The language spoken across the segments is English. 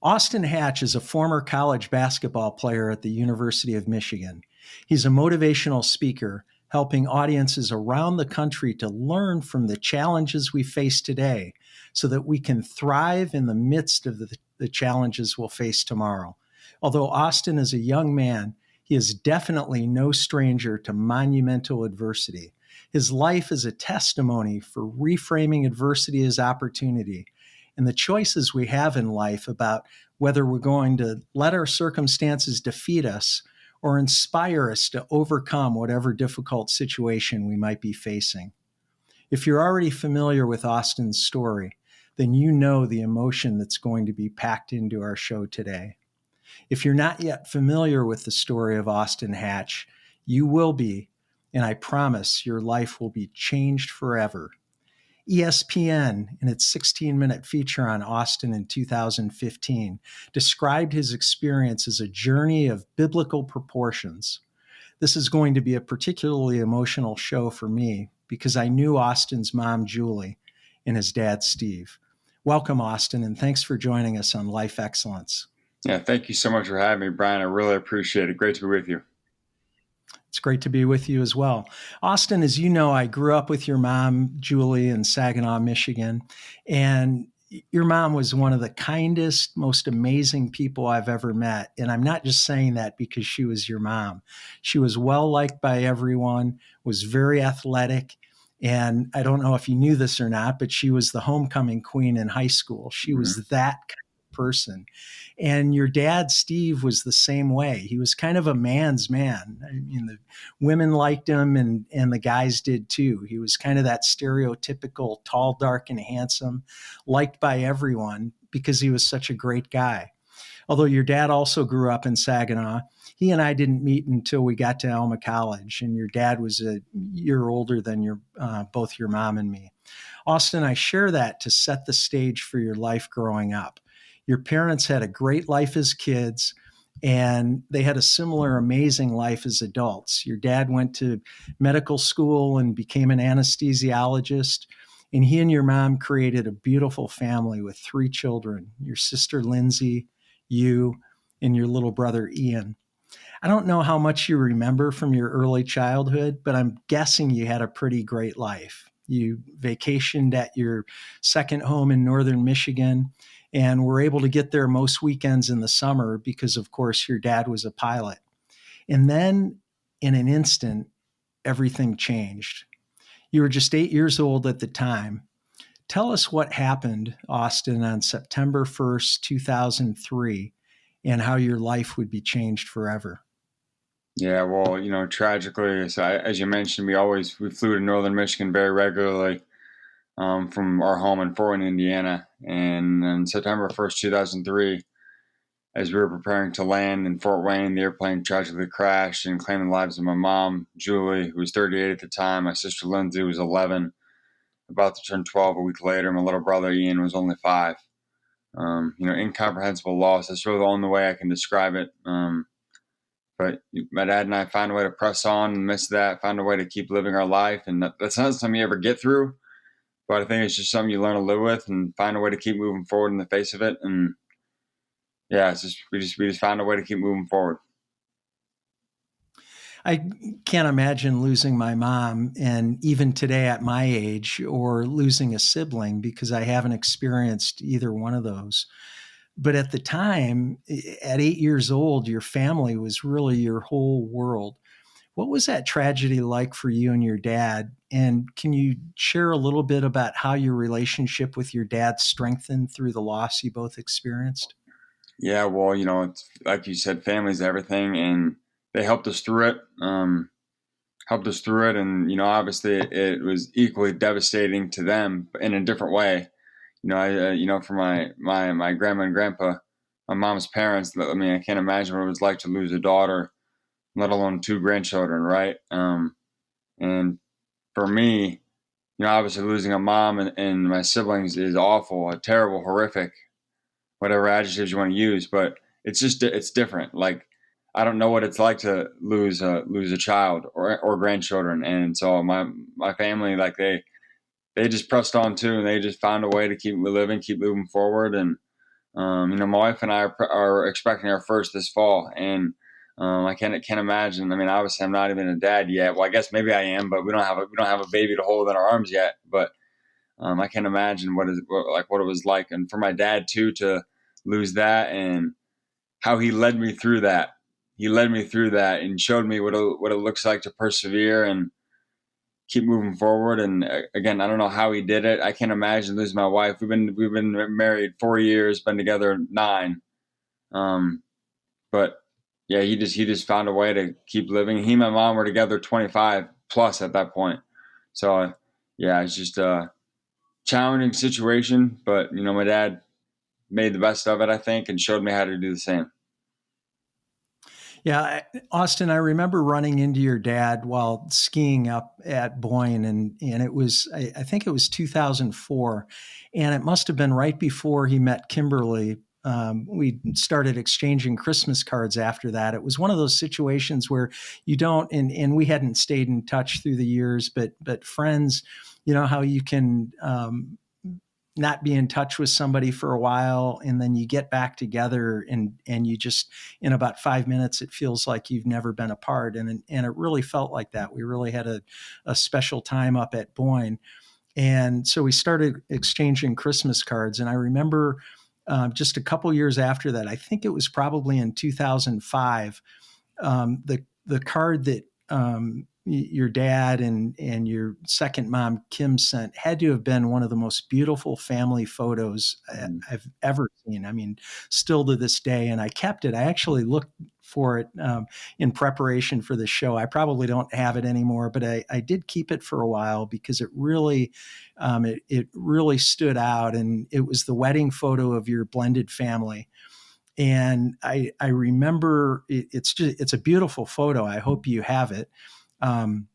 Austin Hatch is a former college basketball player at the University of Michigan. He's a motivational speaker, helping audiences around the country to learn from the challenges we face today so that we can thrive in the midst of the challenges we'll face tomorrow. Although Austin is a young man, he is definitely no stranger to monumental adversity. His life is a testimony for reframing adversity as opportunity and the choices we have in life about whether we're going to let our circumstances defeat us or inspire us to overcome whatever difficult situation we might be facing. If you're already familiar with Austin's story, then you know the emotion that's going to be packed into our show today. If you're not yet familiar with the story of Austin Hatch, you will be, and I promise your life will be changed forever. ESPN, in its 16-minute feature on Austin in 2015, described his experience as a journey of biblical proportions. This is going to be a particularly emotional show for me because I knew Austin's mom, Julie, and his dad, Steve. Welcome, Austin, and thanks for joining us on Life Excellence. Yeah, thank you so much for having me, Brian. I really appreciate it. Great to be with you. It's great to be with you as well. Austin, as you know, I grew up with your mom, Julie, in Saginaw, Michigan. And your mom was one of the kindest, most amazing people I've ever met. And I'm not just saying that because she was your mom. She was well-liked by everyone, was very athletic. And I don't know if you knew this or not, but she was the homecoming queen in high school. She was that kind of person. And your dad, Steve, was the same way. He was kind of a man's man. I mean, the women liked him and the guys did too. He was kind of that stereotypical tall, dark, and handsome, liked by everyone because he was such a great guy. Although your dad also grew up in Saginaw, he and I didn't meet until we got to Alma College, and your dad was a year older than both your mom and me. Austin, I share that to set the stage for your life growing up. Your parents had a great life as kids, and they had a similar amazing life as adults. Your dad went to medical school and became an anesthesiologist, and he and your mom created a beautiful family with 3 children, your sister Lindsay, you, and your little brother Ian. I don't know how much you remember from your early childhood, but I'm guessing you had a pretty great life. You vacationed at your second home in northern Michigan and were able to get there most weekends in the summer because, of course, your dad was a pilot. And then in an instant, everything changed. You were just 8 years old at the time. Tell us what happened, Austin, on September 1st, 2003, and how your life would be changed forever. Yeah, well, tragically, so as you mentioned, we flew to northern Michigan very regularly from our home in Fort Wayne, Indiana. And on September 1st, 2003, as we were preparing to land in Fort Wayne, the airplane tragically crashed and claimed the lives of my mom, Julie, who was 38 at the time, my sister Lindsay, who was 11, about to turn 12 a week later. My little brother Ian was only 5. Incomprehensible loss. That's really the only way I can describe it. But my dad and I found a way to press on and miss that, found a way to keep living our life. And that's not something you ever get through, but I think it's just something you learn to live with and find a way to keep moving forward in the face of it. And yeah, we just found a way to keep moving forward. I can't imagine losing my mom, and even today at my age, or losing a sibling, because I haven't experienced either one of those. But at the time, at 8 years old, your family was really your whole world. What was that tragedy like for you and your dad? And can you share a little bit about how your relationship with your dad strengthened through the loss you both experienced? Yeah, well, it's, like you said, family's everything, and they helped us through it. And obviously, it was equally devastating to them in a different way. For my grandma and grandpa, my mom's parents. I mean, I can't imagine what it was like to lose a daughter, let alone 2 grandchildren, right? And for me, obviously losing a mom and my siblings is awful, terrible, horrific, whatever adjectives you want to use, but it's different. Like, I don't know what it's like to lose a child or grandchildren, and so my family, like they just pressed on too, and they just found a way to keep living, keep moving forward, and My wife and I are expecting our first this fall, and I can't imagine. I mean, obviously, I'm not even a dad yet. Well, I guess maybe I am, but we don't have a baby to hold in our arms yet. But I can't imagine what it was like, and for my dad too to lose that, and how he led me through that. He led me through that and showed me what it looks like to persevere and keep moving forward. And again, I don't know how he did it. I can't imagine losing my wife. We've been married 4 years, been together 9. Um, but yeah, he just found a way to keep living. He and my mom were together 25 plus at that point. So yeah, it's just a challenging situation, but my dad made the best of it, I think, and showed me how to do the same. Yeah, Austin, I remember running into your dad while skiing up at Boyne, and it was I think it was 2004, and it must have been right before he met Kimberly. We started exchanging Christmas cards after that. It was one of those situations where you don't, and we hadn't stayed in touch through the years, but friends, you know how you can not be in touch with somebody for a while and then you get back together and you just in about 5 minutes it feels like you've never been apart, and it really felt like that. We really had a special time up at Boyne, and so we started exchanging Christmas cards. And I remember just a couple years after that, I think it was probably in 2005, the card that your dad and your second mom Kim sent had to have been one of the most beautiful family photos I've ever seen. I mean, still to this day, and I kept it. I actually looked for it in preparation for the show. I probably don't have it anymore, but I did keep it for a while because it really stood out, and it was the wedding photo of your blended family. And I remember it's a beautiful photo. I hope you have it. Um,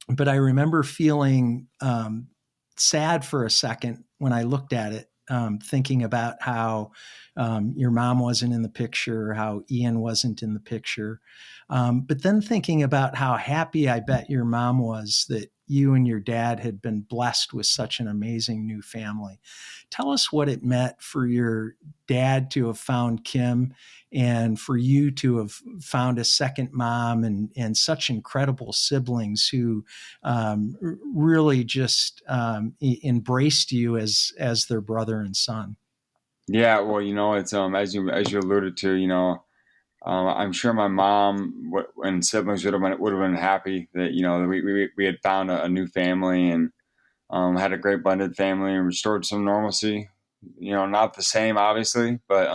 but I remember feeling sad for a second when I looked at it, thinking about how your mom wasn't in the picture, how Ian wasn't in the picture. But then thinking about how happy I bet your mom was that you and your dad had been blessed with such an amazing new family. Tell us what it meant for your dad to have found Kim and for you to have found a second mom and such incredible siblings who really just embraced you as their brother and son. Yeah, well, it's as you alluded to, I'm sure my mom and siblings would have been happy that that we had found a new family, and had a great blended family and restored some normalcy. Not the same, obviously, but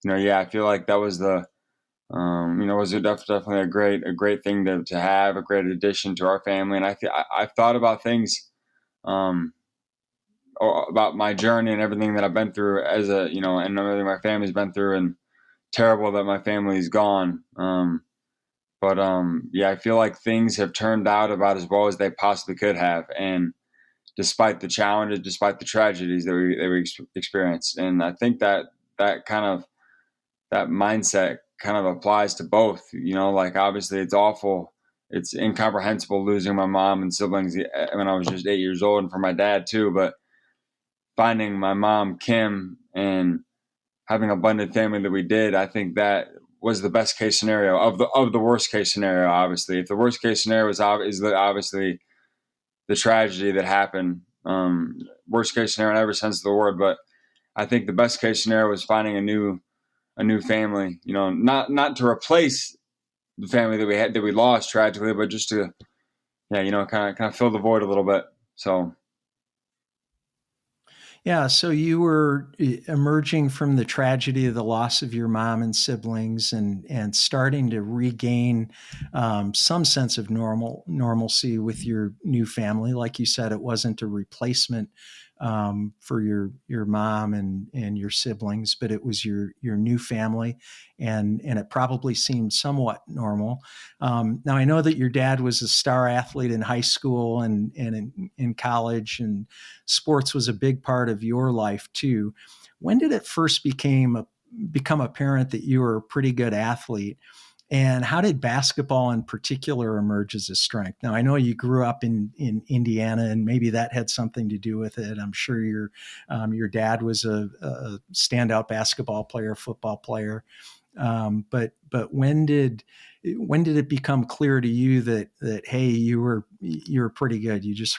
yeah, I feel like that was was definitely a great thing to have, a great addition to our family. And I've thought about things, um, about my journey and everything that I've been through and everything my family's been through, and terrible that my family's gone. But yeah, I feel like things have turned out about as well as they possibly could have, and despite the challenges, despite the tragedies that we experienced. And I think that kind of that mindset kind of applies to both. Like obviously it's awful, it's incomprehensible losing my mom and siblings when I was just 8 years old, and for my dad too. But finding my mom Kim and having a blended family that we did, I think that was the best case scenario of the worst case scenario. Obviously, if the worst case scenario is obviously the tragedy that happened, worst case scenario in every sense of the word. But I think the best case scenario was finding a new family. Not to replace the family that we lost tragically, but just to kind of fill the void a little bit. So Yeah, so you were emerging from the tragedy of the loss of your mom and siblings, and starting to regain some sense of normalcy with your new family. Like you said, it wasn't a replacement for your mom and your siblings, but it was your new family, and it probably seemed somewhat normal. Now I know that your dad was a star athlete in high school and in college, and sports was a big part of your life too. When did it first become apparent that you were a pretty good athlete? And how did basketball in particular emerge as a strength? Now, I know you grew up in Indiana, and maybe that had something to do with it. I'm sure your dad was a standout basketball player, football player. But when did it become clear to you that hey, you were pretty good? You just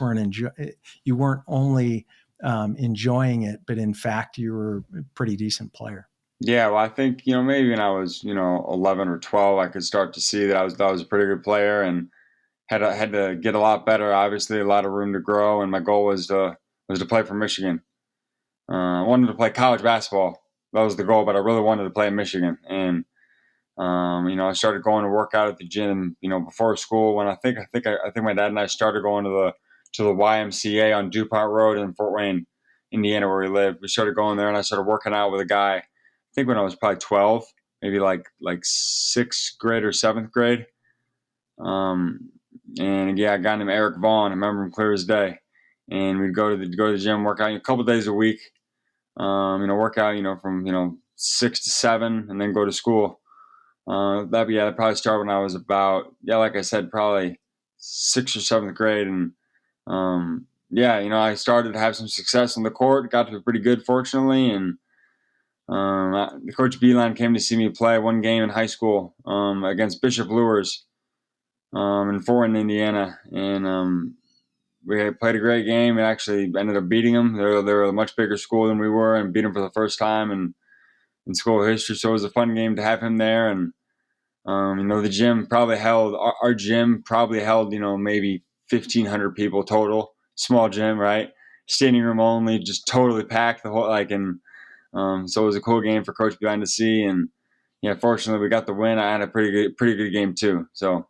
you weren't only enjoying it, but in fact, you were a pretty decent player. Yeah, well, I think, maybe when I was, 11 or 12, I could start to see that I was a pretty good player and had to get a lot better. Obviously, a lot of room to grow, and my goal was to play for Michigan. I wanted to play college basketball. That was the goal, but I really wanted to play in Michigan. And I started going to work out at the gym, before school. When I think my dad and I started going to the YMCA on DuPont Road in Fort Wayne, Indiana, where we lived. We started going there, and I started working out with a guy. I think when I was probably 12, maybe like sixth grade or seventh grade. Um, and yeah, a guy named Eric Vaughn. I remember him clear as day. And we'd go to the gym, work out a couple days a week. Work out, from 6 to 7, and then go to school. That probably started when I was about, like I said, probably sixth or seventh grade. And I started to have some success on the court. Got to be pretty good, fortunately. And Coach Beeline came to see me play one game in high school against Bishop Lures in Fort Wayne, Indiana, and we played a great game. And actually ended up beating them. They were a much bigger school than we were, and beat them for the first time in school history. So it was a fun game to have him there. And the gym probably held our gym probably held maybe 1,500 people total. Small gym, right? Standing room only, just totally packed the whole so it was a cool game for Coach Behind to see, and yeah, fortunately we got the win. I had a pretty good game too. So.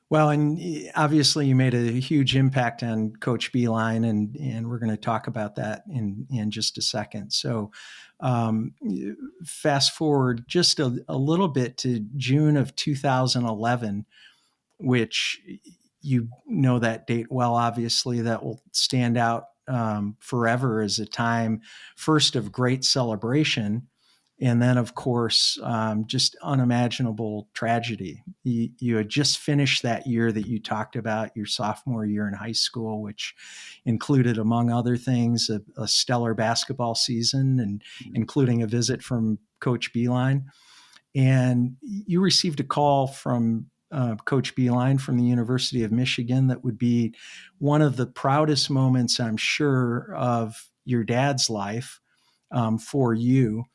Well, and obviously you made a huge impact on Coach Beeline, and we're going to talk about that in just a second. So, um, fast forward just a little bit to June of 2011, which you know that date well. Obviously, that will stand out forever as a time, first of great celebration, and then of course just unimaginable tragedy. You had just finished that year that you talked about, your sophomore year in high school, which included, among other things, a stellar basketball season, and including a visit from Coach Beeline. And you received a call from Coach Beeline from the University of Michigan that would be one of the proudest moments, I'm sure, of your dad's life for you,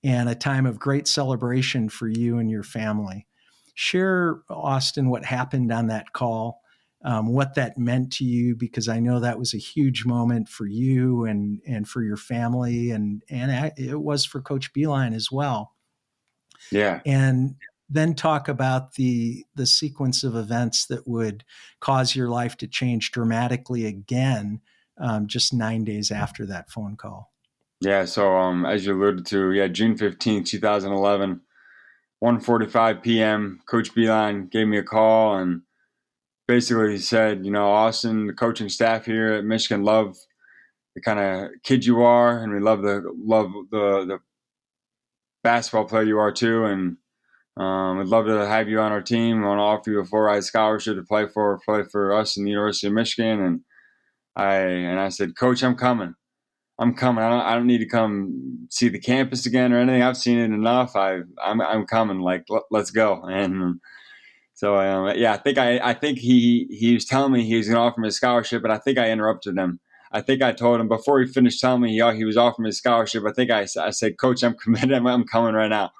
and a time of great celebration for you and your family. Share, Austin, what happened on that call, what that meant to you, because I know that was a huge moment for you and for your family, and it was for Coach Beeline as well. Yeah. And then talk about the sequence of events that would cause your life to change dramatically again, just 9 days after that phone call. Yeah, so as you alluded to, yeah, June 15th, 2011, 1:45 p.m., Coach Beeline gave me a call and basically said, Austin, the coaching staff here at Michigan love the kind of kid you are, and we love the basketball player you are too, and we'd love to have you on our team. We want to offer you a full-ride scholarship to play for us in the University of Michigan. And I said, Coach, I'm coming. I don't need to come see the campus again or anything. I've seen it enough. I'm coming. Like, let's go. And so I think he was telling me he was going to offer me a scholarship, but I think I interrupted him. I think I told him before he finished telling me he was offering me a scholarship. I think I said, Coach, I'm committed. I'm coming right now.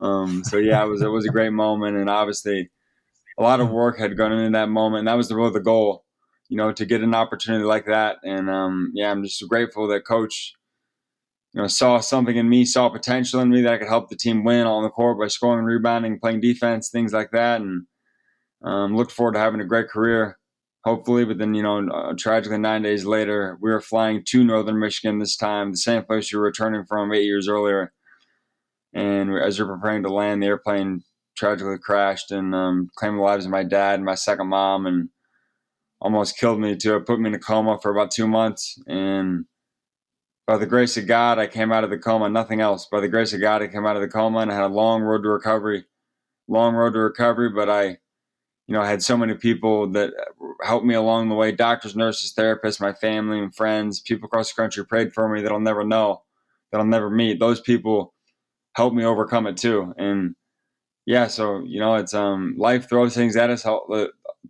So yeah, it was a great moment, and obviously a lot of work had gone into that moment. And that was really the goal, to get an opportunity like that. And I'm just grateful that Coach, saw something in me, saw potential in me that I could help the team win on the court by scoring, rebounding, playing defense, things like that. And looked forward to having a great career, hopefully. But then, tragically 9 days later, we were flying to Northern Michigan this time, the same place you were returning from 8 years earlier. And as we were preparing to land, the airplane tragically crashed and claimed the lives of my dad and my second mom, and almost killed me too. It put me in a coma for about 2 months. And By the grace of God, I came out of the coma, nothing else. By the grace of God, I came out of the coma, and I had a long road to recovery, but I had so many people that helped me along the way, doctors, nurses, therapists, my family and friends, people across the country prayed for me that I'll never know, that I'll never meet. Those people helped me overcome it too. And yeah, so, it's, life throws things at us,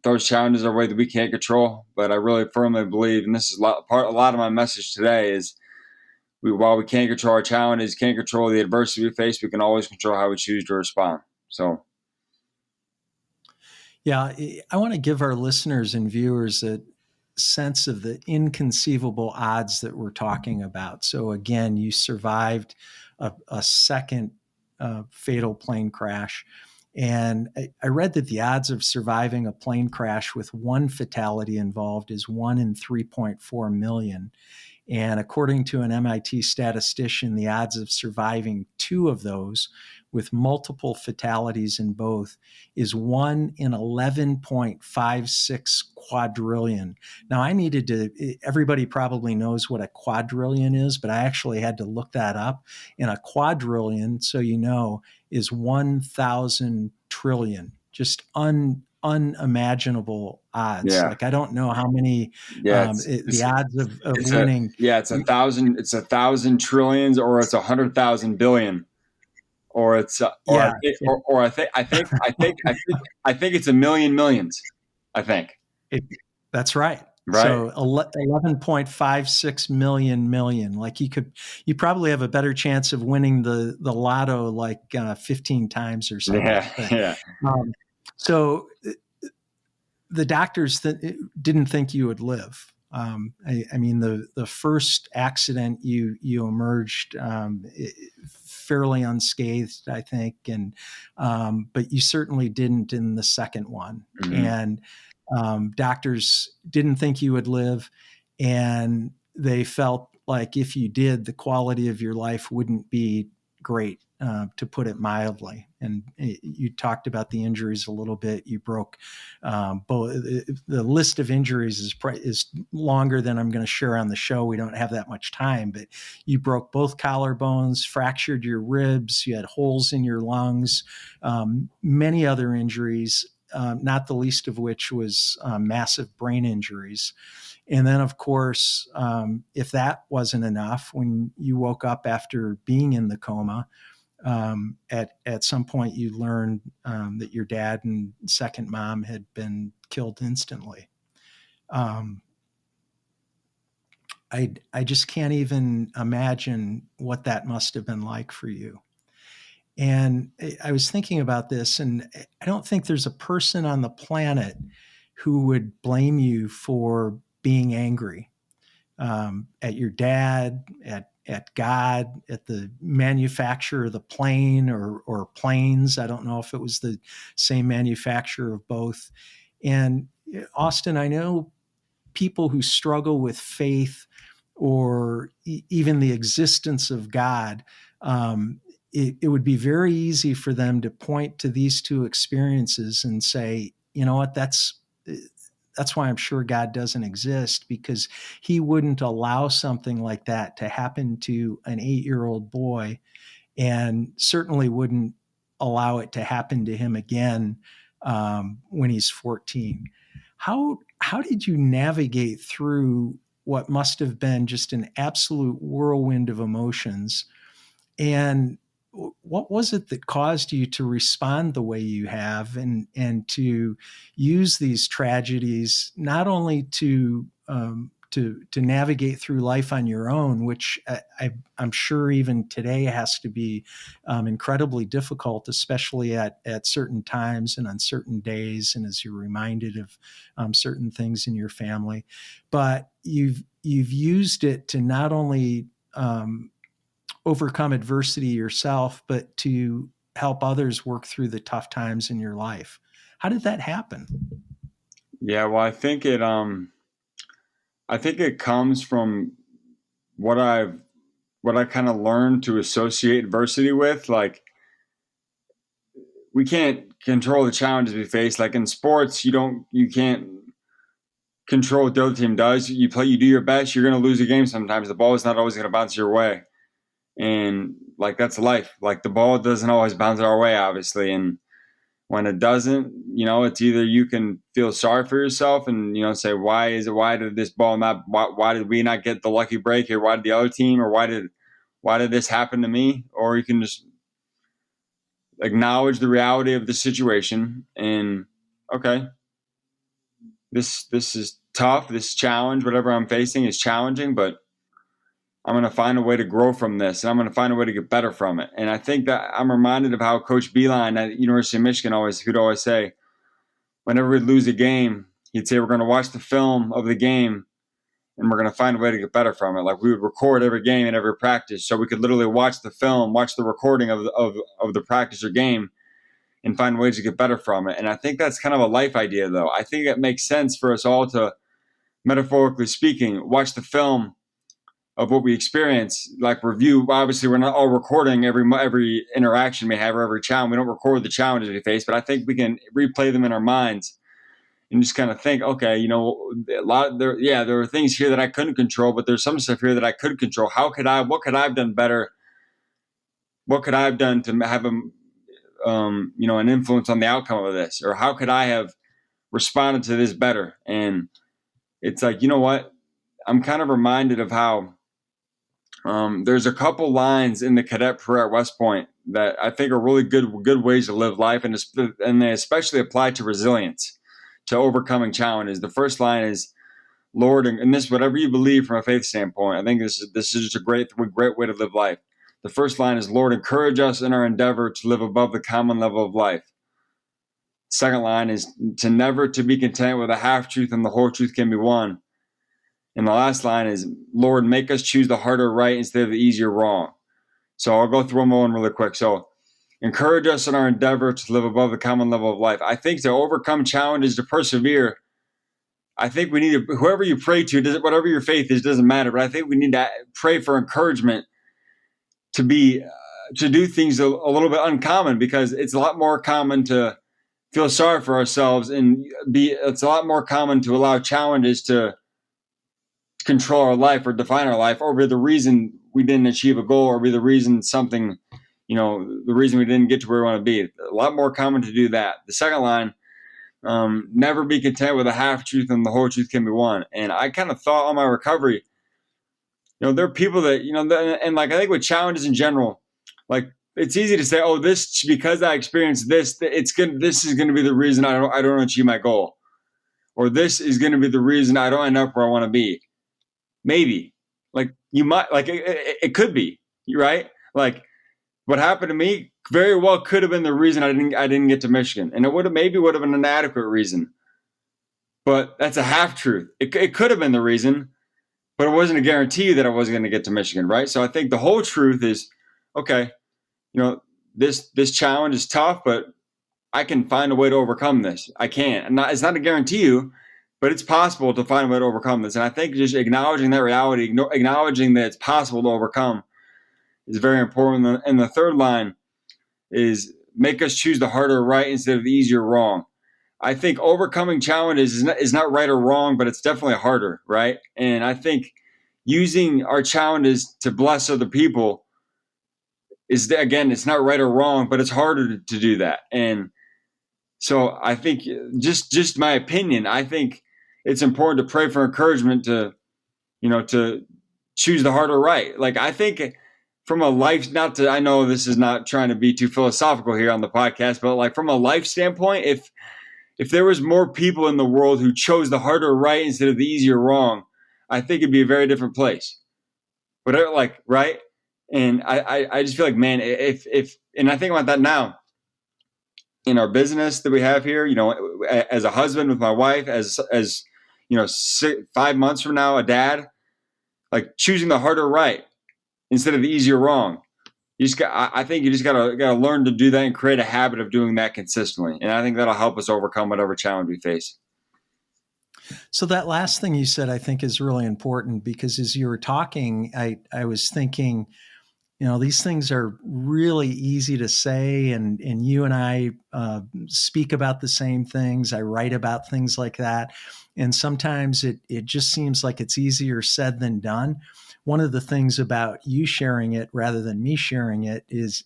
throws challenges our way that we can't control. But I really firmly believe, and this is a lot of my message today is, while we can't control our challenges, can't control the adversity we face, we can always control how we choose to respond. So, Yeah, I want to give our listeners and viewers a sense of the inconceivable odds that we're talking about. So, again, you survived a second fatal plane crash. And I read that the odds of surviving a plane crash with one fatality involved is 1 in 3.4 million. And according to an MIT statistician, the odds of surviving two of those with multiple fatalities in both is 1 in 11.56 quadrillion. Now, everybody probably knows what a quadrillion is, but I actually had to look that up. And a quadrillion, so you know, is 1,000 trillion, just unimaginable odds. yeah. Like, I don't know how many Yeah, the odds of it's a winning. yeah, it's 1,000 trillions, or it's 100,000 billion, or it's or I Yeah, think or I think it's a million millions. I think. it, that's right. Right. So 11.56 million. Like you probably have a better chance of winning the lotto like 15 times or something. Yeah, But yeah, um, so the doctors didn't think you would live. I mean, the first accident you emerged fairly unscathed, I think, and but you certainly didn't in the second one. hmm And doctors didn't think you would live, and they felt like if you did, the quality of your life wouldn't be great, to put it mildly. And you talked about the injuries a little bit. You broke both. The list of injuries is longer than I'm going to share on the show. We don't have that much time, but you broke both collarbones, fractured your ribs, you had holes in your lungs, many other injuries. Not the least of which was massive brain injuries. And then, of course, if that wasn't enough, when you woke up after being in the coma, at some point you learned that your dad and second mom had been killed instantly. Um, I just can't even imagine what that must have been like for you. And I was thinking about this, and I don't think there's a person on the planet who would blame you for being angry at your dad, at God, at the manufacturer of the plane or planes. I don't know if it was the same manufacturer of both. And Austin, I know people who struggle with faith or even the existence of God. It would be very easy for them to point to these two experiences and say, you know what, that's why I'm sure God doesn't exist, because he wouldn't allow something like that to happen to an 8-year-old boy, and certainly wouldn't allow it to happen to him again when he's 14. How did you navigate through what must have been just an absolute whirlwind of emotions? And what was it that caused you to respond the way you have, and to use these tragedies not only to navigate through life on your own, which I'm sure even today has to be incredibly difficult, especially at certain times and on certain days, and as you're reminded of certain things in your family, but you've used it to not only overcome adversity yourself, but to help others work through the tough times in your life. How did that happen? yeah. Well, I think it comes from what I kind of learned to associate adversity with. Like, we can't control the challenges we face. Like in sports, you can't control what the other team does. You play, you do your best. You're going to lose a game sometimes. The ball is not always going to bounce your way, and like that's life. Like the ball doesn't always bounce our way, obviously, and when it doesn't, it's either you can feel sorry for yourself and say why did this ball not why did we not get the lucky break here? Why did the other team, or why did this happen to me? Or you can just acknowledge the reality of the situation and okay, this is tough. This challenge, whatever I'm facing, is challenging, but I'm going to find a way to grow from this, and I'm going to find a way to get better from it. And I think that I'm reminded of how Coach Beeline at University of Michigan would always say, whenever we'd lose a game, he'd say, we're going to watch the film of the game, and we're going to find a way to get better from it. Like we would record every game and every practice, so we could literally watch the film, watch the recording of the practice or game, and find ways to get better from it. And I think that's kind of a life idea, though. I think it makes sense for us all to, metaphorically speaking, watch the film of what we experience, like review. Obviously, we're not all recording every interaction we have or every challenge. We don't record the challenges we face, but I think we can replay them in our minds and just kind of think, okay, there are things here that I couldn't control, but there's some stuff here that I could control. What could I have done better? What could I have done to have an influence on the outcome of this? Or how could I have responded to this better? And it's like, you know what? I'm kind of reminded of how there's a couple lines in the cadet prayer at West Point that I think are really good ways to live life, and they especially apply to resilience, to overcoming challenges. The first line is, Lord, and this, whatever you believe from a faith standpoint, I think this is just a great way to live life. The first line is, Lord, encourage us in our endeavor to live above the common level of life. Second line is to never to be content with a half truth and the whole truth can be won. And the last line is, Lord, make us choose the harder right instead of the easier wrong. So I'll go through them all really quick. So encourage us in our endeavor to live above the common level of life. I think to overcome challenges, to persevere, I think we need to, whoever you pray to, whatever your faith is, doesn't matter. But I think we need to pray for encouragement to do things a little bit uncommon, because it's a lot more common to feel sorry for ourselves, and it's a lot more common to allow challenges to control our life or define our life, or be the reason we didn't achieve a goal, or be the reason the reason we didn't get to where we want to be. A lot more common to do that. The second line, never be content with a half truth and the whole truth can be won. And I kind of thought on my recovery, there are people that, and like I think with challenges in general, like it's easy to say, oh, this, because I experienced this, this is going to be the reason I don't achieve my goal, or this is going to be the reason I don't end up where I want to be. Maybe, like you might, like it could be, right? Like what happened to me very well could have been the reason I didn't get to Michigan, and it would have been an inadequate reason, but that's a half truth. It could have been the reason, but it wasn't a guarantee that I wasn't going to get to Michigan, right? So I think the whole truth is, okay, this challenge is tough, but I can find a way to overcome this. I can. It's not a guarantee, but it's possible to find a way to overcome this. And I think just acknowledging that reality, acknowledging that it's possible to overcome, is very important. And the third line is, make us choose the harder right instead of the easier wrong. I think overcoming challenges is not right or wrong, but it's definitely harder, right? And I think using our challenges to bless other people is, again, it's not right or wrong, but it's harder to do that. And so I think, just my opinion, I think it's important to pray for encouragement to choose the harder right. Like I think from a life, I know this is not trying to be too philosophical here on the podcast, but like from a life standpoint, if there was more people in the world who chose the harder right instead of the easier wrong, I think it'd be a very different place. But right? And I just feel like, man, if and I think about that now in our business that we have here, as a husband with my wife, as 5 months from now, a dad, like choosing the harder right instead of the easier wrong. I think you just gotta learn to do that and create a habit of doing that consistently. And I think that'll help us overcome whatever challenge we face. So that last thing you said, I think, is really important, because as you were talking, I was thinking, these things are really easy to say, and you and I speak about the same things. I write about things like that. And sometimes it just seems like it's easier said than done. One of the things about you sharing it rather than me sharing it is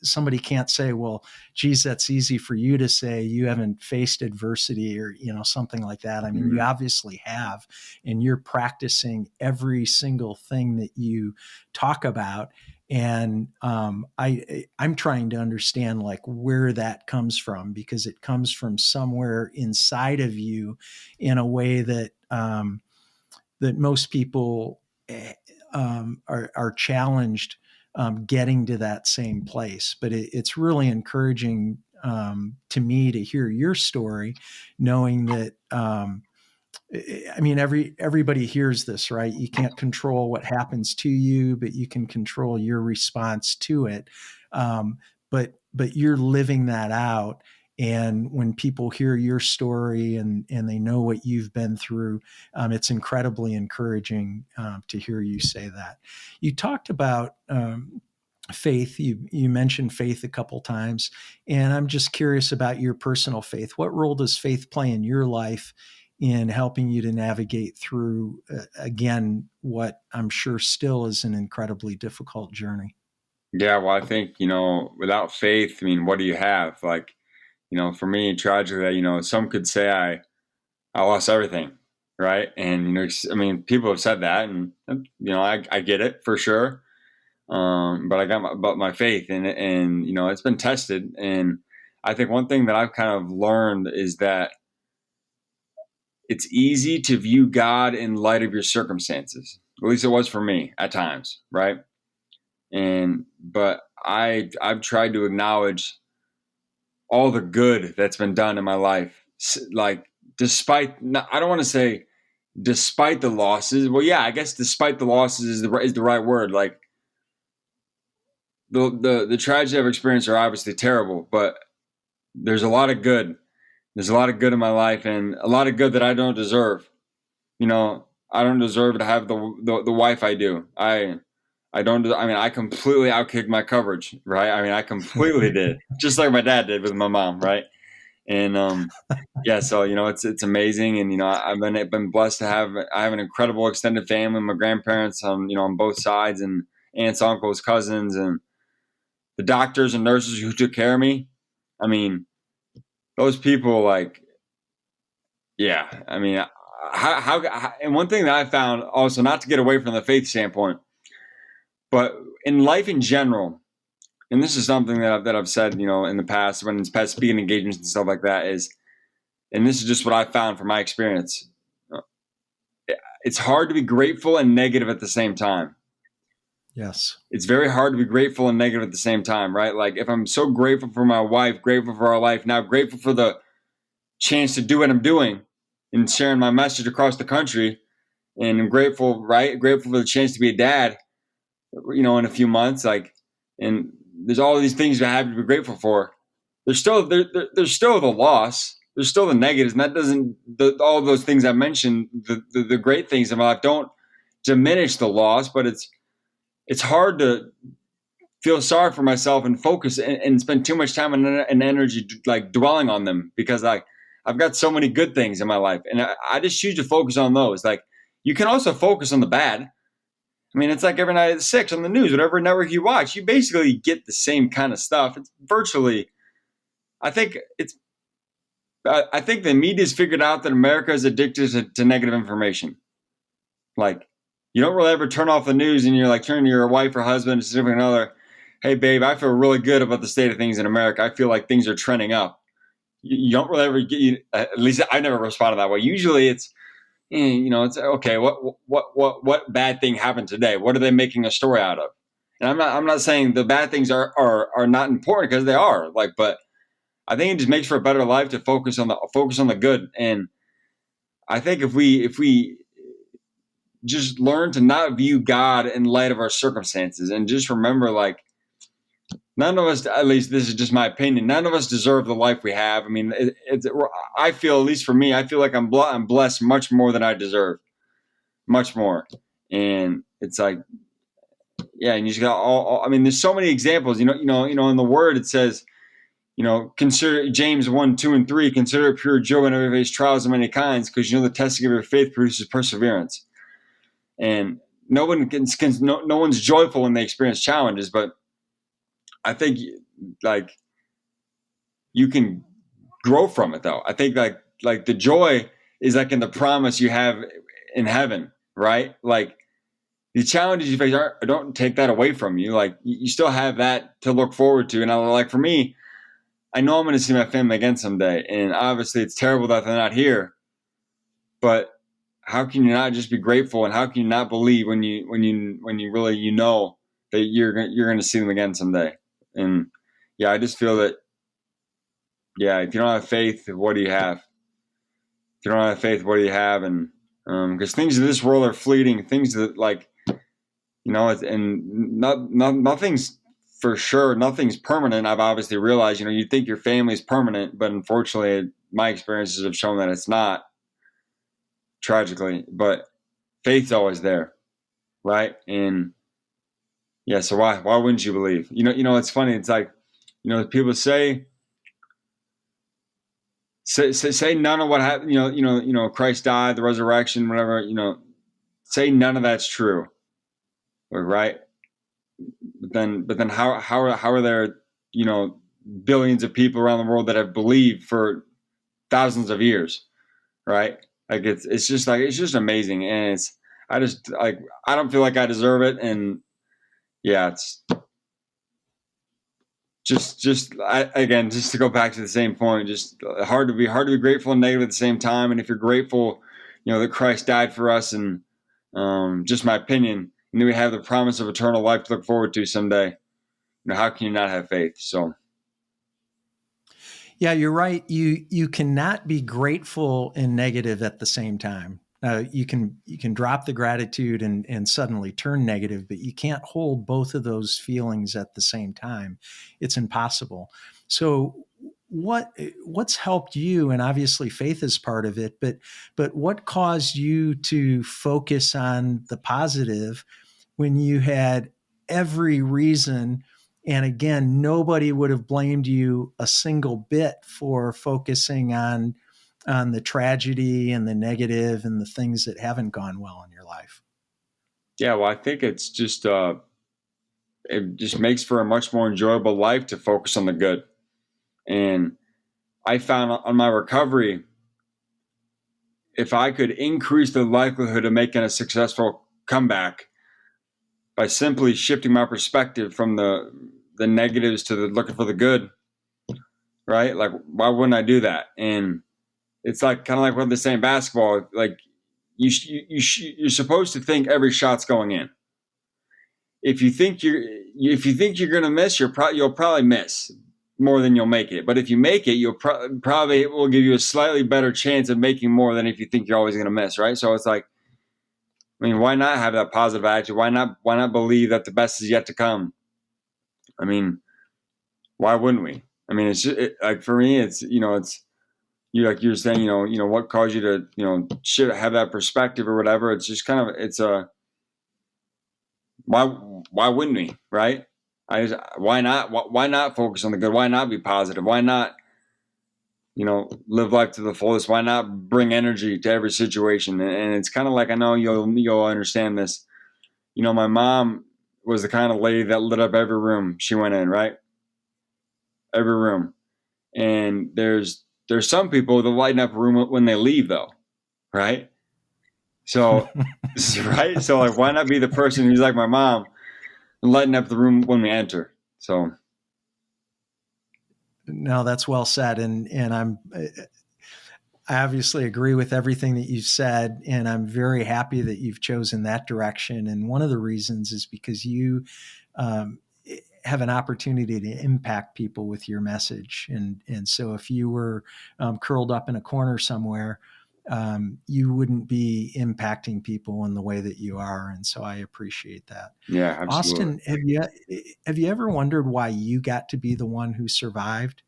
somebody can't say, well, geez, that's easy for you to say. You haven't faced adversity or, something like that. I mean, you obviously have, and you're practicing every single thing that you talk about. And I'm trying to understand like where that comes from, because it comes from somewhere inside of you in a way that that most people are challenged getting to that same place. But it's really encouraging to me to hear your story, knowing that I mean, everybody hears this, right? You can't control what happens to you, but you can control your response to it. But you're living that out. And when people hear your story and they know what you've been through, it's incredibly encouraging to hear you say that. You talked about faith. You mentioned faith a couple times, and I'm just curious about your personal faith. What role does faith play in your life in helping you to navigate through, again, what I'm sure still is an incredibly difficult journey? Yeah, well, I think, without faith, I mean, what do you have? Like, for me, tragically, some could say I lost everything, right? And, I mean, people have said that, and, I get it for sure. But I got my faith, and, it's been tested. And I think one thing that I've kind of learned is that it's easy to view God in light of your circumstances. At least it was for me at times, right? But I've tried to acknowledge all the good that's been done in my life. Like, despite, I don't want to say despite the losses. Well, yeah, I guess despite the losses is the right word. Like, the tragedy I've experienced are obviously terrible, but there's a lot of good. There's a lot of good in my life, and a lot of good that I don't deserve. I don't deserve to have the wife I do. I don't. I mean, I completely outkicked my coverage, right? I mean, I completely did, just like my dad did with my mom, right? And yeah, so it's amazing, and I've been blessed to have an incredible extended family. My grandparents on both sides, and aunts, uncles, cousins, and the doctors and nurses who took care of me. I mean, those people, like, yeah. I mean, and one thing that I found also, not to get away from the faith standpoint, but in life in general, and this is something that I've said, in the past, when it's past speaking engagements and stuff like that, is, and this is just what I found from my experience. It's hard to be grateful and negative at the same time. Yes. It's very hard to be grateful and negative at the same time, right? Like, if I'm so grateful for my wife, grateful for our life, now grateful for the chance to do what I'm doing and sharing my message across the country, and I'm grateful, right? Grateful for the chance to be a dad, in a few months, like, and there's all these things that I have to be grateful for. There's still there's still the loss. There's still the negatives, and that doesn't all of those things I mentioned. The great things in my life don't diminish the loss, but it's hard to feel sorry for myself and focus and spend too much time and energy like dwelling on them, because I've got so many good things in my life, and I just choose to focus on those. Like, you can also focus on the bad. I mean, it's like every night at 6 on the news, whatever network you watch, you basically get the same kind of stuff. It's virtually, I think I think the media's figured out that America is addicted to negative information. Like, you don't really ever turn off the news and you're like turning to your wife or husband or significant other, hey, babe, I feel really good about the state of things in America. I feel like things are trending up. You don't really ever at least I never responded that way. Usually it's, it's okay. What bad thing happened today? What are they making a story out of? And I'm not saying the bad things are not important, because they are. Like, but I think it just makes for a better life to focus on the good. And I think if we just learn to not view God in light of our circumstances, and just remember, like, none of us, at least this is just my opinion, none of us deserve the life we have. I mean, I feel, at least for me, I feel like I'm blessed much more than I deserve, much more. And it's like, yeah, and you just got I mean, there's so many examples. In the Word it says, consider James 1, 2, and 3, consider it pure joy whenever you face trials of many kinds, because the testing of your faith produces perseverance. And no one's joyful when they experience challenges, but I think like you can grow from it though. I think like the joy is like in the promise you have in heaven, right? Like the challenges you face don't take that away from you. Like you still have that to look forward to. And like for me, I know I'm going to see my family again someday, and obviously it's terrible that they're not here. But how can you not just be grateful, and how can you not believe when you really that you're going to see them again someday? And yeah, I just feel that if you don't have faith, what do you have? If you don't have faith, what do you have? And because things in this world are fleeting, things that nothing's for sure, nothing's permanent. I've obviously realized, you think your family's permanent, but unfortunately, my experiences have shown that it's not. Tragically, but faith's always there, right? And yeah, so why wouldn't you believe? It's funny. It's like, people say none of what happened. Christ died, the resurrection, whatever. Say none of that's true, right? But then how are there billions of people around the world that have believed for thousands of years, right? Like it's just amazing, and I don't feel like I deserve it, and yeah, it's just again, just to go back to the same point, just hard to be grateful and negative at the same time. And if you're grateful, that Christ died for us, and just my opinion, and then we have the promise of eternal life to look forward to someday. How can you not have faith? So. Yeah, you're right. You cannot be grateful and negative at the same time. You can drop the gratitude and suddenly turn negative, but you can't hold both of those feelings at the same time. It's impossible. So what's helped you? And obviously faith is part of it, but what caused you to focus on the positive when you had every reason? And again, nobody would have blamed you a single bit for focusing on the tragedy and the negative and the things that haven't gone well in your life. Yeah, well, I think it's just it just makes for a much more enjoyable life to focus on the good. And I found on my recovery, if I could increase the likelihood of making a successful comeback by simply shifting my perspective from the negatives to the looking for the good, right? Like, why wouldn't I do that? And it's like kind of like what they say in basketball. Like, you're supposed to think every shot's going in. If you think you're going to miss, you'll probably miss more than you'll make it. But if you make it, you'll probably it will give you a slightly better chance of making more than if you think you're always going to miss, right? So it's like, I mean, why not have that positive attitude? Why not believe that the best is yet to come? I mean, why wouldn't we? I mean, it's just, like for me, it's it's you like you're saying, what caused you to have that perspective or whatever. It's just kind of it's a why wouldn't we, right? Why not focus on the good? Why not be positive? Why not live life to the fullest? Why not bring energy to every situation? And it's kind of like, I know you'll understand this. My mom was the kind of lady that lit up every room she went in, right? Every room. And there's some people that lighten up a room when they leave, though, right? So right, so like, why not be the person who's like my mom and lighten up the room when we enter? So. No, that's well said. And I obviously agree with everything that you've said, and I'm very happy that you've chosen that direction. And one of the reasons is because you um, have an opportunity to impact people with your message. And so if you were curled up in a corner somewhere, you wouldn't be impacting people in the way that you are. And so I appreciate that. Yeah, absolutely. Austin, have you ever wondered why you got to be the one who survived?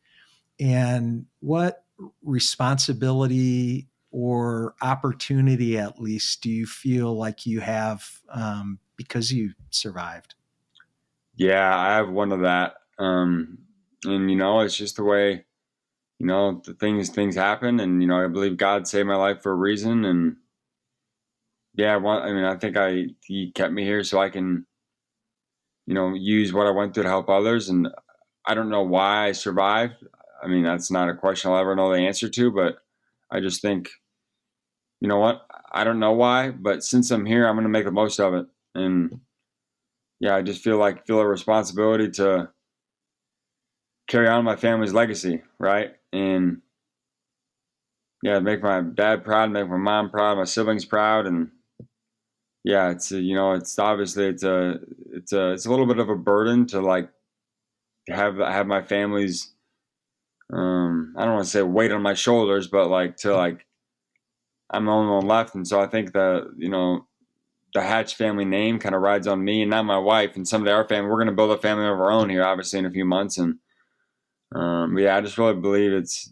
And what responsibility or opportunity, at least, do you feel like you have because you survived? Yeah, I have one of that. And, it's just the way, the things happen. And, I believe God saved my life for a reason. And yeah, I think he kept me here so I can, use what I went through to help others. And I don't know why I survived. I mean, that's not a question I'll ever know the answer to, but I just think, you know what? I don't know why, but since I'm here, I'm going to make the most of it. And yeah, I just feel a responsibility to carry on my family's legacy, right? And yeah, make my dad proud, make my mom proud, my siblings proud, and yeah, it's obviously it's a little bit of a burden to like have my family's I don't want to say weight on my shoulders, but like to like I'm the only one left, and so I think that the Hatch family name kind of rides on me and not my wife, and someday our family we're going to build a family of our own here, obviously in a few months, and but yeah, I just really believe it's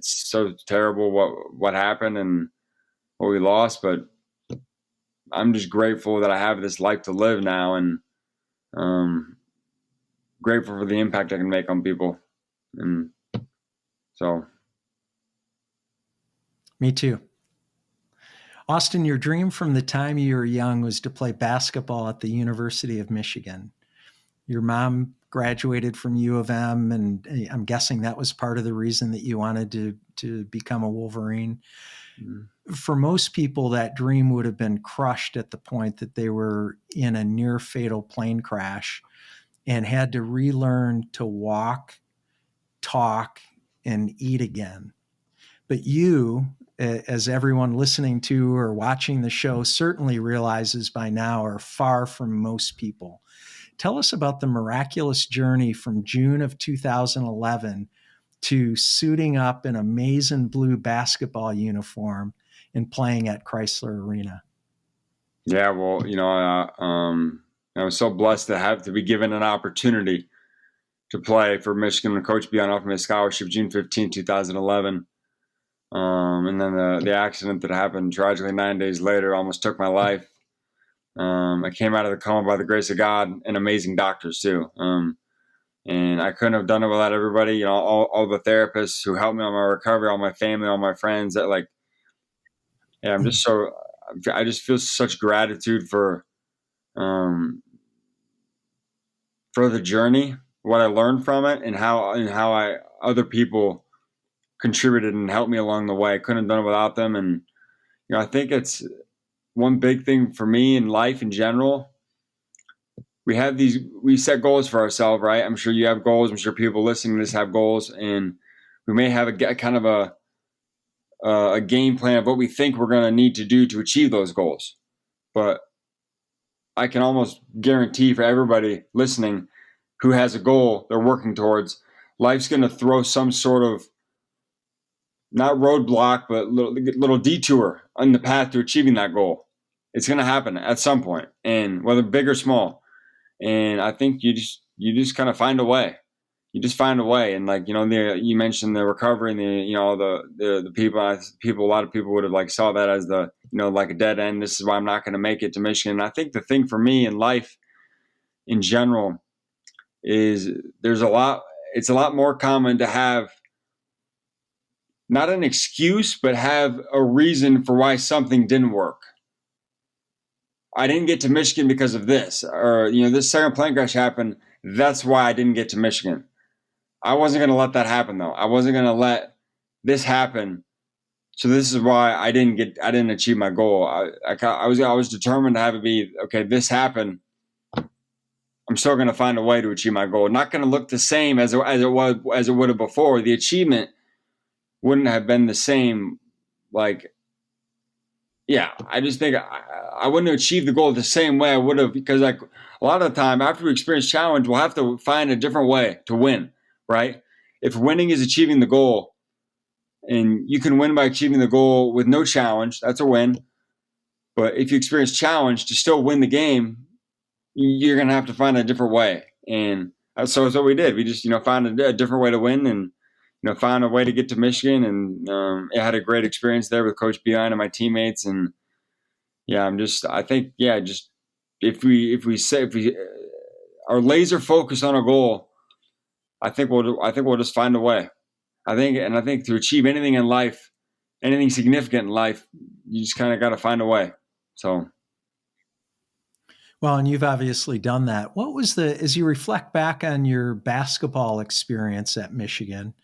so terrible what happened and what we lost, but I'm just grateful that I have this life to live now, and um, grateful for the impact I can make on people, and so. Me too. Austin, your dream from the time you were young was to play basketball at the University of Michigan. Your mom graduated from U of M, and I'm guessing that was part of the reason that you wanted to become a Wolverine. For most people, that dream would have been crushed at the point that they were in a near fatal plane crash and had to relearn to walk, talk, and eat again. But you, as everyone listening to or watching the show certainly realizes by now, are far from most people. Tell us about the miraculous journey from June of 2011 to suiting up in a maize and blue basketball uniform and playing at Chrysler Arena. Yeah, well, I was so blessed to be given an opportunity to play for Michigan. And Coach Beyond offered me a scholarship June 15, 2011. And then the accident that happened tragically 9 days later almost took my life. I came out of the coma by the grace of God and amazing doctors too. And I couldn't have done it without everybody, all the therapists who helped me on my recovery, all my family, all my friends that yeah, I just feel such gratitude um, for the journey, what I learned from it, and how other people contributed and helped me along the way. I couldn't have done it without them. And I think it's one big thing for me in life in general. We set goals for ourselves, right? I'm sure you have goals. I'm sure people listening to this have goals, and we may have a kind of a game plan of what we think we're going to need to do to achieve those goals. But I can almost guarantee for everybody listening who has a goal they're working towards, life's going to throw some sort of not roadblock, but little detour on the path to achieving that goal. It's going to happen at some point, and whether big or small. And I think you just kind of find a way. You just find a way, and you mentioned the recovery and the people. A lot of people would have saw that as the like a dead end. This is why I'm not going to make it to Michigan. And I think the thing for me in life, in general, is it's a lot more common to have not an excuse, but have a reason for why something didn't work. I didn't get to Michigan because of this, or this second plane crash happened. That's why I didn't get to Michigan. I wasn't going to let that happen, though. I wasn't going to let this happen. So this is why I didn't achieve my goal. I was determined to have it be, okay, this happened. I'm still going to find a way to achieve my goal. Not going to look the same as it would have before. The achievement wouldn't have been the same. I just think I wouldn't have achieved the goal the same way I would have, because a lot of the time after we experience challenge, we'll have to find a different way to win, right? If winning is achieving the goal, and you can win by achieving the goal with no challenge, that's a win. But if you experience challenge to still win the game, you're going to have to find a different way. And so that's what we did. We just, found a different way to win, and, found a way to get to Michigan. And I had a great experience there with Coach Behind and my teammates. And yeah, I think, just if we are laser focused on a goal, I think we'll just find a way. I think to achieve anything in life, anything significant in life, you just kind of got to find a way. So. Well, and you've obviously done that. What was as you reflect back on your basketball experience at Michigan,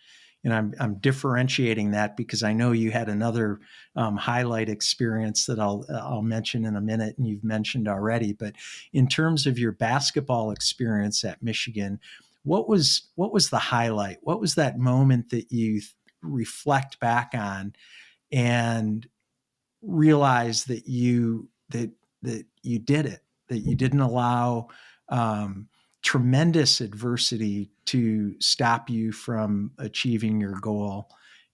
and I'm differentiating that because I know you had another highlight experience that I'll mention in a minute, and you've mentioned already. But in terms of your basketball experience at Michigan, what was the highlight? What was that moment that you reflect back on and realize that you did it, that you didn't allow tremendous adversity to stop you from achieving your goal?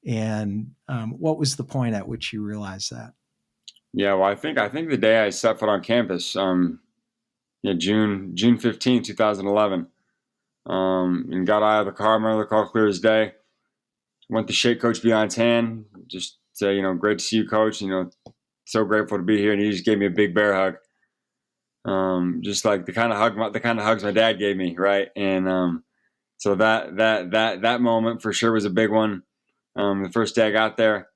And what was the point at which you realized that? Yeah, well, I think the day I set foot on campus, yeah, June 15th, 2011, and got out of the car. I remember the car clear as day. Went to shake Coach Beilein's hand, just say, great to see you, Coach. So grateful to be here, and he just gave me a big bear hug. Just like the kind of hugs my dad gave me, right? And so that moment for sure was a big one. The first day I got there.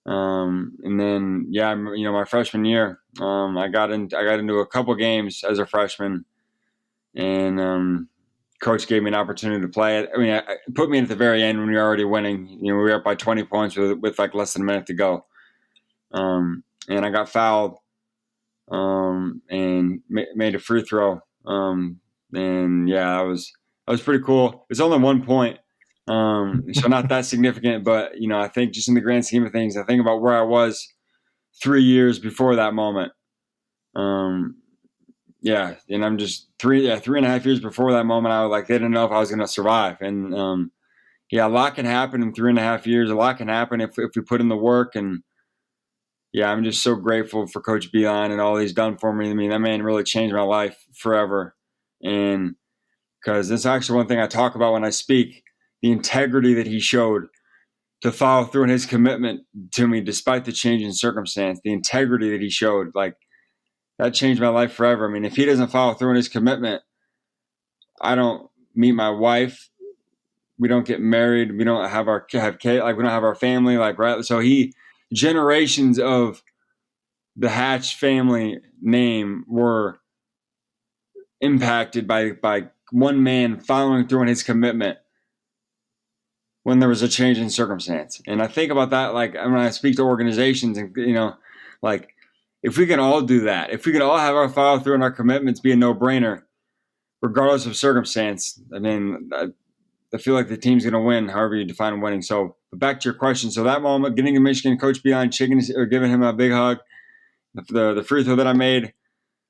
And then, yeah, my freshman year, I got into a couple games as a freshman, and coach gave me an opportunity to play it. I mean, put me in at the very end when we were already winning. We were up by 20 points with like less than a minute to go. And I got fouled, and made a free throw. And yeah, that was pretty cool. It's only 1 point. So not that significant, but I think just in the grand scheme of things, I think about where I was 3 years before that moment. Yeah, and I'm just 3.5 years before that moment. I was like, they didn't know if I was going to survive, and yeah, a lot can happen in 3.5 years. A lot can happen if we put in the work, and yeah, I'm just so grateful for Coach Beilein and all he's done for me. I mean, that man really changed my life forever, and because that's actually one thing I talk about when I speak, the integrity that he showed to follow through on his commitment to me despite the change in circumstance, the integrity that he showed, like that changed my life forever. I mean, if he doesn't follow through on his commitment, I don't meet my wife. We don't get married. We don't have kids. Like we don't have our family. Like right. So generations of the Hatch family name were impacted by one man following through on his commitment when there was a change in circumstance. And I think about that, like when I speak to organizations and, like if we can all do that, if we can all have our follow through and our commitments be a no brainer, regardless of circumstance, I mean, I feel like the team's going to win, however you define winning. So back to your question. So that moment, getting to Michigan, Coach Beilein, giving him a big hug, the free throw that I made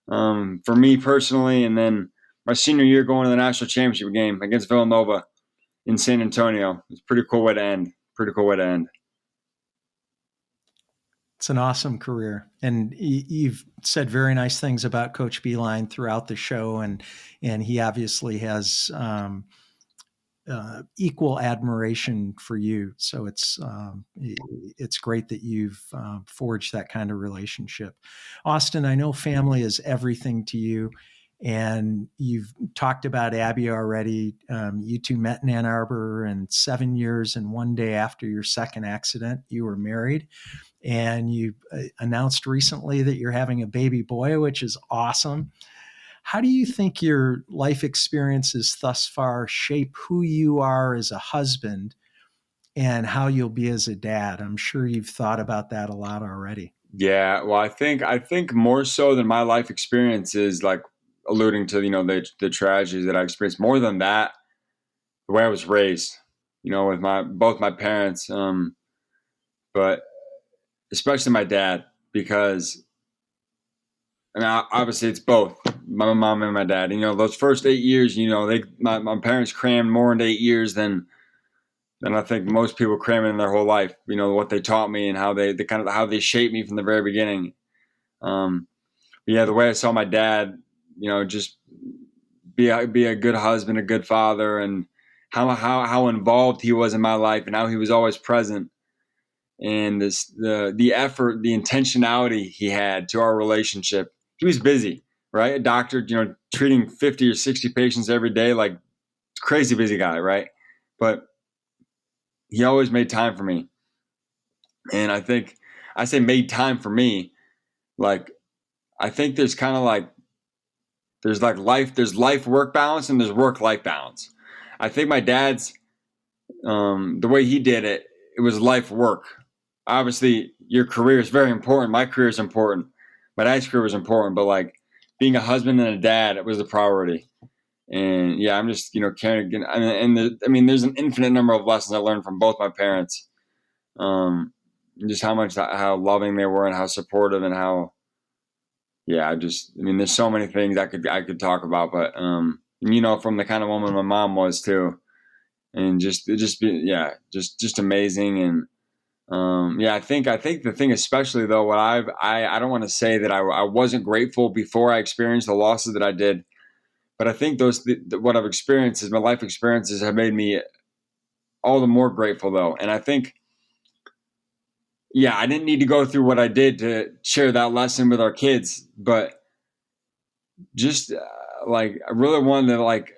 for me personally, and then my senior year going to the national championship game against Villanova in San Antonio. It's a pretty cool way to end. It's an awesome career, and you've said very nice things about Coach Beilein throughout the show, and he obviously has equal admiration for you. So it's great that you've forged that kind of relationship. Austin, I know family is everything to you, and you've talked about Abby already. You two met in Ann Arbor, and 7 years and 1 day after your second accident, you were married. And you announced recently that you're having a baby boy, which is awesome. How do you think your life experiences thus far shape who you are as a husband and how you'll be as a dad? I'm sure you've thought about that a lot already. Yeah, well, I think more so than my life experiences, like alluding to the tragedies that I experienced. More than that, the way I was raised, with both my parents, but especially my dad, because I mean, obviously it's both my mom and my dad. Those first 8 years, my parents crammed more into 8 years than I think most people cram in their whole life. What they taught me and how they kind of how they shaped me from the very beginning. But yeah, the way I saw my dad, just be a good husband, a good father, and how involved he was in my life and how he was always present, and the effort, the intentionality he had to our relationship. He was busy. right? A doctor, treating 50 or 60 patients every day, like crazy busy guy, right? But he always made time for me. And I think I say made time for me, like I think there's kind of like there's life work balance and there's work life balance. I think my dad's the way he did it, it was life work. Obviously, your career is very important. My career is important. My dad's career was important, but like being a husband and a dad, it was the priority. And yeah, I'm just carrying. There's an infinite number of lessons I learned from both my parents. Just how loving they were and how supportive and how there's so many things I could talk about, but from the kind of woman my mom was too, and just amazing. And I think the thing especially though, what I don't want to say that I wasn't grateful before I experienced the losses that I did, but I think what I've experienced is my life experiences have made me all the more grateful though. And I think I didn't need to go through what I did to share that lesson with our kids, but just like I really wanted to like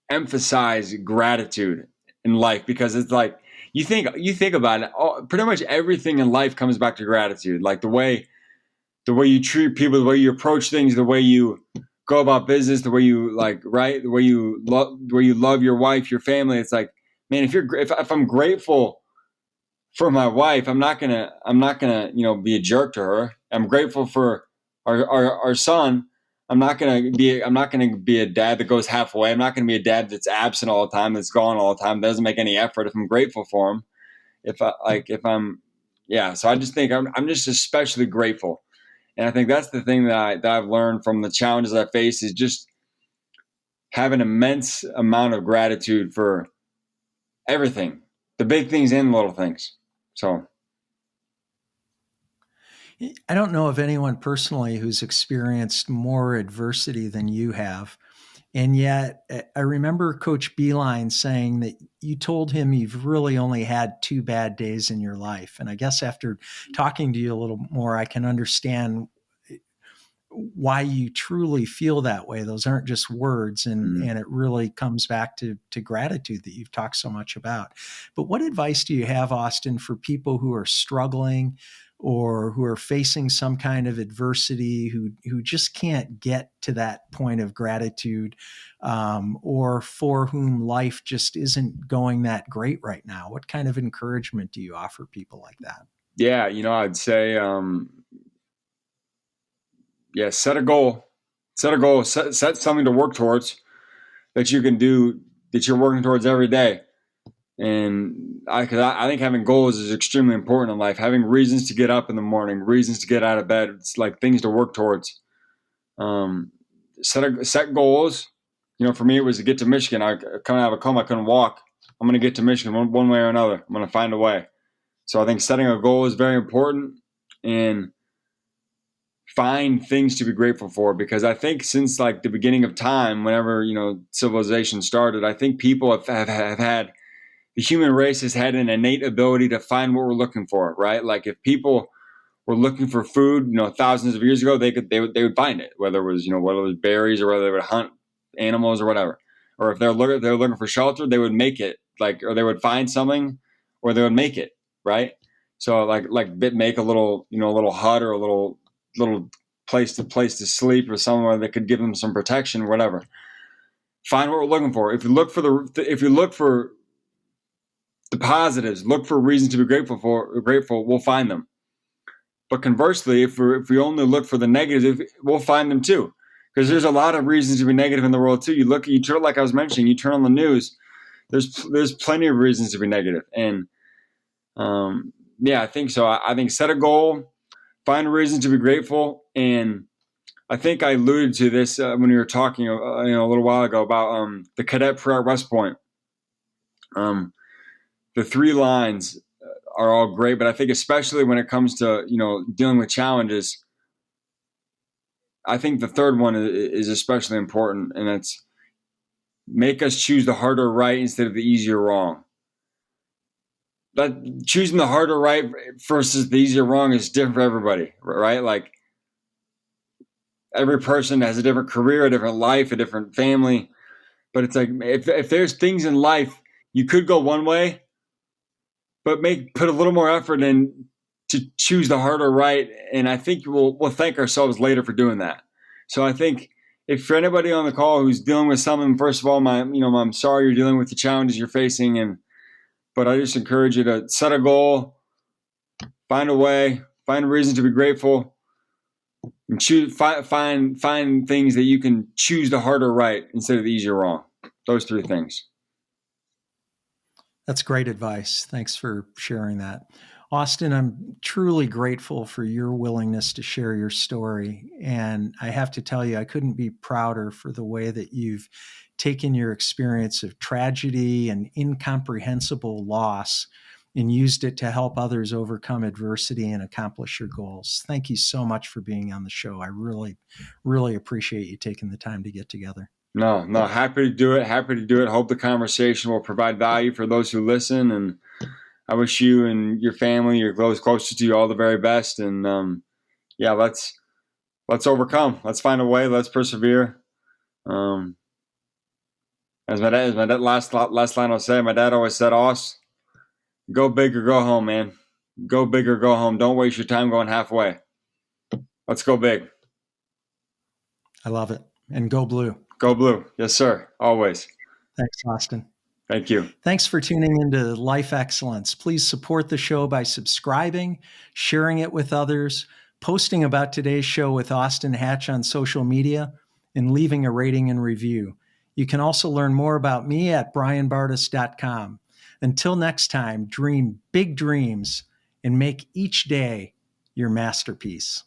emphasize gratitude in life, because it's like you think about it, pretty much everything in life comes back to gratitude. Like the way you treat people, the way you approach things, the way you go about business, the way you the way you love your wife, your family. It's like, man, if I'm grateful for my wife, I'm not gonna be a jerk to her. I'm grateful for our son. I'm not gonna be a dad that goes halfway. I'm not gonna be a dad that's absent all the time, that's gone all the time, doesn't make any effort. If I'm grateful for him, so I just think I'm just especially grateful. And I think that's the thing that I've learned from the challenges I face, is just have an immense amount of gratitude for everything, the big things and the little things. So I don't know of anyone personally who's experienced more adversity than you have. And yet, I remember Coach Beeline saying that you told him you've really only had 2 bad days in your life. And I guess after talking to you a little more, I can understand why you truly feel that way. Those aren't just words, and it really comes back to gratitude that you've talked so much about. But what advice do you have, Austin, for people who are struggling or who are facing some kind of adversity, who just can't get to that point of gratitude, or for whom life just isn't going that great right now? What kind of encouragement do you offer people like that? yeah, I'd say set a goal. Set something to work towards that you can do, that you're working towards every day. And I think having goals is extremely important in life. Having reasons to get up in the morning, reasons to get out of bed. It's like things to work towards. Set goals. For me, it was to get to Michigan. I coming out of a coma, I couldn't walk. I'm going to get to Michigan one way or another. I'm going to find a way. So I think setting a goal is very important, and find things to be grateful for, because I think since like the beginning of time, whenever civilization started, I think people have had, the human race has had an innate ability to find what we're looking for, right? Like if people were looking for food, thousands of years ago, they would find it, whether it was berries, or whether they would hunt animals or whatever. Or if they're looking for shelter, they would make it, or they would find something, or they would make it, right? So make a little a little hut, or a little place to sleep, or somewhere that could give them some protection, or whatever. Find what we're looking for. If you look for the positives, look for reasons to be grateful, we'll find them. But conversely, if we only look for the negatives, we'll find them too. Because there's a lot of reasons to be negative in the world too. You turn, like I was mentioning, you turn on the news, there's plenty of reasons to be negative. And I think so. I think set a goal, find reasons to be grateful. And I think I alluded to this when we were talking a little while ago about the Cadet Prayer at West Point. The 3 lines are all great, but I think especially when it comes to dealing with challenges, I think the third one is especially important, and it's make us choose the harder right instead of the easier wrong. But choosing the harder right versus the easier wrong is different for everybody, right? Like every person has a different career, a different life, a different family. But it's like, if there's things in life you could go one way, but put a little more effort in to choose the harder right. And I think we'll thank ourselves later for doing that. So I think if for anybody on the call who's dealing with something, first of all, I'm sorry you're dealing with the challenges you're facing, but I just encourage you to set a goal, find a way, find a reason to be grateful, and find things that you can choose the harder right instead of the easier wrong. Those three things. That's great advice. Thanks for sharing that. Austin, I'm truly grateful for your willingness to share your story. And I have to tell you, I couldn't be prouder for the way that you've taken your experience of tragedy and incomprehensible loss and used it to help others overcome adversity and accomplish your goals. Thank you so much for being on the show. I really, really appreciate you taking the time to get together. No, happy to do it. Happy to do it. Hope the conversation will provide value for those who listen. And I wish you and your family, your those closest to you, all the very best. And let's overcome. Let's find a way. Let's persevere. As my dad last line I'll say, my dad always said, "Oss, go big or go home, man. Go big or go home. Don't waste your time going halfway. Let's go big." I love it. And go blue. Go blue. Yes, sir. Always. Thanks, Austin. Thank you. Thanks for tuning into Life Excellence. Please support the show by subscribing, sharing it with others, posting about today's show with Austin Hatch on social media, and leaving a rating and review. You can also learn more about me at brianbartes.com. Until next time, dream big dreams and make each day your masterpiece.